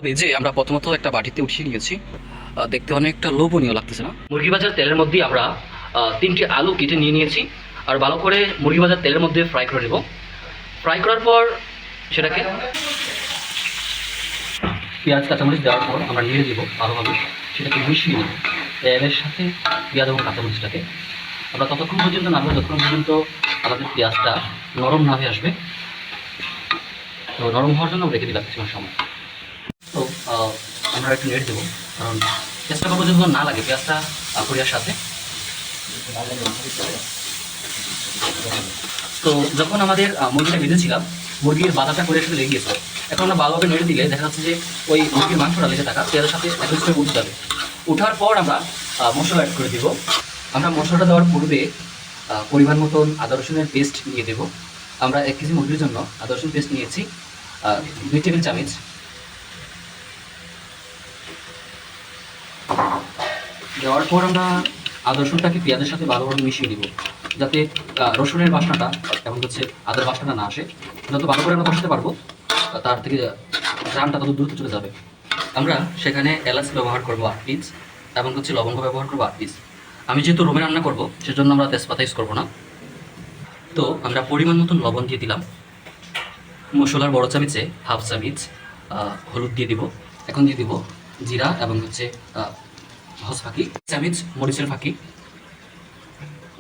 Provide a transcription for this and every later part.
এই যে আমরা প্রথমত একটা বাটিতে উঠিয়ে নিয়েছি, দেখতে অনেকটা লোভনীয় লাগতেছে না? মুরগি ভাজার তেলের মধ্যে আমরা 3টি আলু কেটে নিয়ে নিয়েছি আর ভালো করে মুরগি ভাজার তেলের মধ্যে ফ্রাই করে নেব। ফ্রাই করার পর সেটাকে পেঁয়াজ কাঁচামরিচ দেওয়ার পর আমরা নিয়ে দেবো ভালোভাবে, সেটাকে মিশিয়ে নেব তেলের সাথে পেঁয়াজ এবং কাঁচামরিচটাকে। আমরা ততক্ষণ পর্যন্ত নাড়বো যতক্ষণ পর্যন্ত আমাদের পেঁয়াজটা নরম না হয়ে আসবে। তো নরম হওয়ার জন্য রেখে দিলাম কিছুক্ষণ সময়। তো আমরা একটু নেড়ে দেবো, কারণ পেঁয়াজটা করবো যখন না লাগে পেঁয়াজটা করিয়ার সাথে। তো যখন আমাদের মুরগিটা ভেজেছিলাম, মুরগির বাদাটা করে সাথে লেগে গিয়েছিল। এখন আমরা ভালোভাবে নেড়ে দিলে দেখা যাচ্ছে যে ওই মুরগির মাংসটা লেগে থাকা পেঁয়াজের সাথে একটু করে উঠে যাবে। ওঠার পর আমরা মশলা অ্যাড করে দেবো। আমরা মশলাটা দেওয়ার পূর্বে পরিমাণ মতন আদা রসুনের পেস্ট নিয়ে দেবো। আমরা 1 কেজি মুরগির জন্য আদা রসুন পেস্ট নিয়েছি 2 টেবিল চামচ। দেওয়ার পর আমরা আদা রসুনটাকে পেঁয়াজের সাথে ভালোভাবে মিশিয়ে দিব, যাতে রসুনের বাসনাটা এবং হচ্ছে আদার বাসনাটা না আসে। যত ভালো করে আমরা কষাতে পারবো তার থেকে গ্রামটা তত দ্রুত চলে যাবে। আমরা সেখানে এলাচ ব্যবহার করবো 8 পিস এবং হচ্ছে লবঙ্গ ব্যবহার করবো 8 পিস। আমি যেহেতু রুমে রান্না করবো সেজন্য আমরা তেজপাতা ইউজ করবো না। তো আমরা পরিমাণ মতন লবণ দিয়ে দিলাম। মশলার বড় চামচে হাফ চামচ হলুদ দিয়ে দিব। এখন দিয়ে দিব জিরা এবং হচ্ছে হস ফাঁকি চামচ, মরিচের ফাঁকি।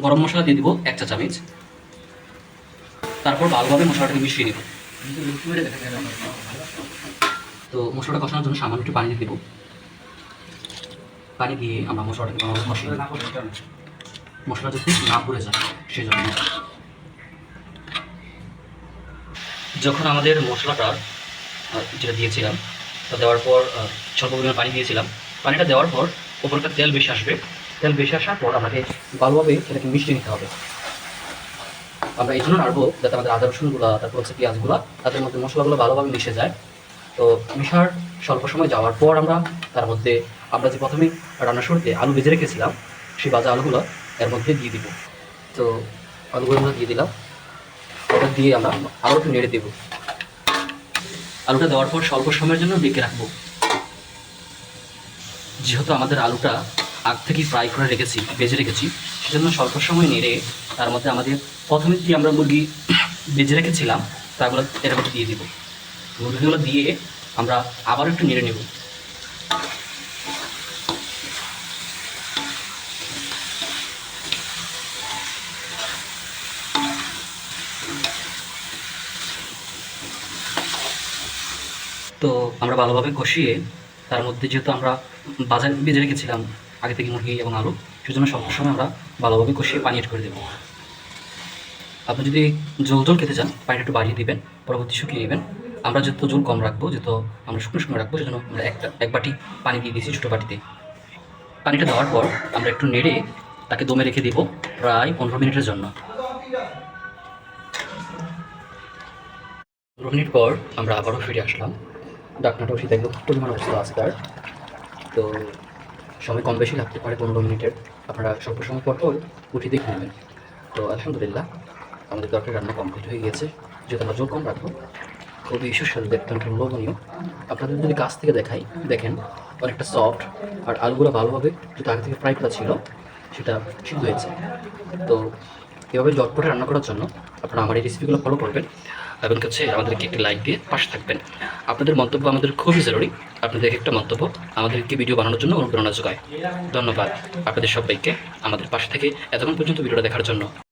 গরম মশলা দিয়ে দিব 1 চা চামচ। তারপর ভালোভাবে মশলাটাকে মিশিয়ে নেব। তো মশলাটা কষানোর জন্য সামান্য একটু পানি দিয়ে দেবো। পানি দিয়ে আমরা মশলাটাকে ভালোভাবে কষিয়ে নেব, মশলা যাতে না পুড়ে যায় সেই জন্য। যখন আমাদের মশলাটা যেটা দিয়েছিলাম তা দেওয়ার পর স্বল্প পরিমাণ পানি দিয়েছিলাম, পানিটা দেওয়ার পর উপরটা তেল বেশি আসবে। তেল বেশি আসার পর আমাকে ভালোভাবে সেটাকে মিশিয়ে নিতে হবে। আমরা এই জন্য নাড়বো যাতে আমাদের আদা রসুনগুলো, তারপর হচ্ছে পেঁয়াজগুলো, তাদের মধ্যে মশলাগুলো ভালোভাবে মিশে যায়। তো মিশার স্বল্প সময় যাওয়ার পর আমরা তার মধ্যে আমরা যে প্রথমে রান্নার শুরুতে আলু ভেজে রেখেছিলাম সেই ভাজা আলুগুলো এর মধ্যে দিয়ে দিব। তো আলুগুলো আমরা দিয়ে দিলাম। ওটা দিয়ে আমরা আরও একটু নেড়ে দেবো। আলুটা দেওয়ার পর স্বল্প সময়ের জন্য ঢেকে রাখবো। যেহেতু আমাদের আলুটা আগ থেকেই ফ্রাই করে রেখেছি, ভেজে রেখেছি, সেজন্য স্বল্প সময় নেড়ে তার মধ্যে আমাদের প্রথমে যে আমরা মুরগি ভেজে রেখেছিলাম তাগুলো এর মধ্যে দিয়ে দিব। মুরগিগুলো দিয়ে আমরা আবার একটু নেড়ে নেব। তো আমরা ভালোভাবে কষিয়ে তার মধ্যে যেহেতু আমরা বাজার ভেজে রেখেছিলাম আগে থেকে মুরগি এবং আলু, সেজন্য সবসময় আমরা ভালোভাবে কষিয়ে পানি এড করে দেবো। আপনি যদি জল জল খেতে চান পানিটা একটু বাড়িয়ে দিবেন, পরবর্তী শুকিয়ে নেবেন। আমরা যেহেতু জল কম রাখবো, যেহেতু আমরা শুকনো শুকনো রাখবো, সেজন্য আমরা এক বাটি পানি দিয়ে দিয়েছি ছোটো বাটিতে। পানিটা দেওয়ার পর আমরা একটু নেড়ে তাকে দমে রেখে দিব প্রায় 15 মিনিটের জন্য। 15 মিনিট পর আমরা আবারও ফিরে আসলাম। ডাকনাটা উঠে দেখবো পরিমাণ অবস্থা আছে তার। তো সময় কম বেশি লাগতে পারে 15 মিনিটের, আপনারা স্বল্প সময় পর পর উঠে দেখে নেবেন। তো আলহামদুলিল্লাহ আমাদের তরকারি রান্না কমপ্লিট হয়ে গিয়েছে। যেহেতু আমরা জল কম রাখবো, খুবই সুস্বাদু, দেখতে অনেকটা লোভনীয়। আপনাদের যদি কাছ থেকে দেখাই, দেখেন অনেকটা সফট, আর আলুগুলো ভালোভাবে যেটা আগে থেকে ফ্রাই করা ছিল সেটা সিদ্ধ হয়েছে। তো এভাবে জটপটে রান্না করার জন্য আপনারা আমার এই রেসিপিগুলো ফলো করবেন এবং হচ্ছে আমাদেরকে একটি লাইক দিয়ে পাশে থাকবেন। আপনাদের মন্তব্য আমাদের খুবই জরুরি। আপনাদের একটা মন্তব্য আমাদেরকে ভিডিও বানানোর জন্য অনুপ্রেরণা যোগায়। ধন্যবাদ আপনাদের সবাইকে আমাদের পাশে থেকে এতক্ষণ পর্যন্ত ভিডিওটা দেখার জন্য।